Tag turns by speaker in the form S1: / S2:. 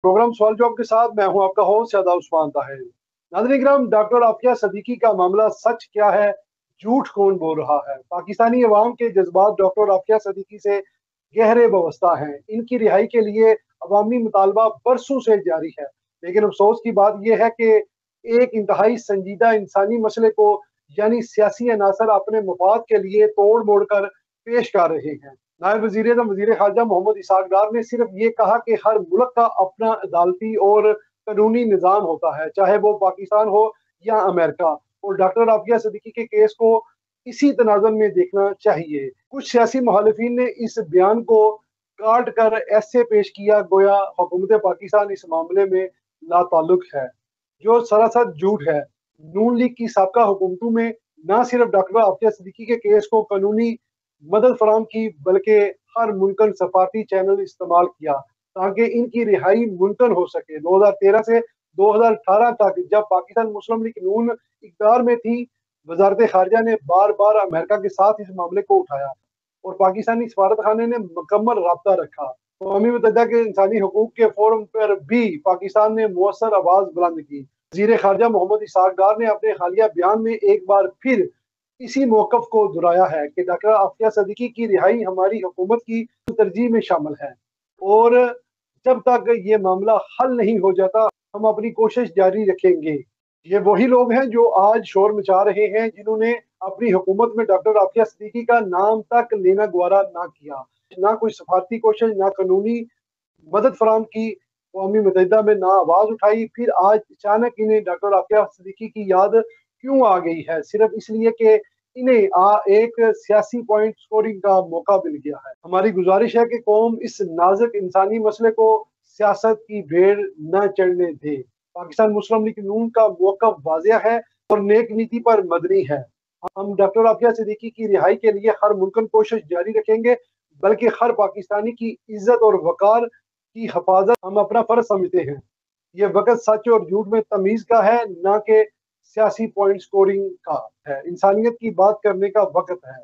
S1: Programme सवाल जवाब के साथ मैं हूं आपका होस्ट शादा उस्मान ताहिर। नाज़रीन इकराम, डॉक्टर आफिया सदीकी का मामला सच क्या है, झूठ कौन बोल रहा है? पाकिस्तानी अवाम के जज्बात डॉक्टर आफिया सदीकी से गहरे वाबस्ता हैं। इनकी रिहाई के लिए अवामी मुतालबा बरसों से जारी है, लेकिन अफसोस की बात यह है कि एक इंतहाई संजीदा इंसानी मसले को यानी सियासी अनासर अपने मफाद के लिए तोड़ मोड़ कर पेश कर रहे हैं। नायब वजीर खारजा मोहम्मद इसहाक डार ने सिर्फ ये कहा कि हर मुल्क का अपना अदालती और कानूनी निज़ाम होता है, चाहे वो पाकिस्तान हो या अमेरिका, और डॉक्टर आफिया सिद्दीकी के केस को इसी तनाज़ुन में देखना चाहिए। कुछ सियासी मुखालिफिन ने इस बयान को काट कर ऐसे पेश किया गोया हुकूमत पाकिस्तान इस मामले में लाताल्लुक है, जो सरासर झूठ है। नून लीग की साबका हुकूमतों में न सिर्फ डॉक्टर आफिया सिद्दीकी के केस को कानूनी मदद फराम की, बल्कि हर मुमकिन सफारती चैनल इस्तेमाल किया ताकि इनकी रिहाई मुमकिन हो सके। 2013 से 2018 तक जब पाकिस्तान मुस्लिम लीग नून इक़्तिदार में थी, वजारत खारजा ने बार बार अमेरिका के साथ इस मामले को उठाया और पाकिस्तानी सफारत खाने ने मुकम्मल राब्ता रखा। अक़वाम मुत्तहिदा के इंसानी हकूक के फोरम पर भी पाकिस्तान ने मुअस्सर आवाज़ बुलंद की। वज़ीर खारजा मोहम्मद इसहाक डार ने अपने हालिया बयान में एक बार फिर इसी मौक़िफ़ को दोहराया है कि डॉक्टर आफिया सिद्दीकी की रिहाई हमारी हुकूमत की तरजीह में शामिल है, और जब तक ये मामला हल नहीं हो जाता हम अपनी कोशिश जारी रखेंगे। ये वही लोग हैं जो आज शोर मचा रहे हैं, जिन्होंने अपनी हुकूमत में डॉक्टर आफिया सिद्दीकी का नाम तक लेना गवारा ना किया, ना कोई सफारती कोशिश, ना कानूनी मदद फराम की, अक़वाम मुत्तहिदा में ना आवाज़ उठाई। फिर आज अचानक इन्हें डॉक्टर आफिया सिद्दीकी की याद क्यों आ गई है? सिर्फ इसलिए कि इन्हें एक सियासी पॉइंट स्कोरिंग का मौका मिल गया है। हमारी गुजारिश है कि कौम इस नाजुक इंसानी मसले को सियासत की भेड़ न चढ़ने दे। पाकिस्तान मुस्लिम लीग नून का मौक़िफ़ वाज़ेह है और नेक नीति पर मबनी है। हम डॉक्टर आफिया सिद्दीकी की रिहाई के लिए हर मुमकिन कोशिश जारी रखेंगे, बल्कि हर पाकिस्तानी की इज्जत और वक़ार की हिफाजत हम अपना फ़र्ज समझते हैं। ये वक़्त सच और झूठ में तमीज़ का है, ना कि सियासी पॉइंट स्कोरिंग का है। इंसानियत की बात करने का वक़्त है।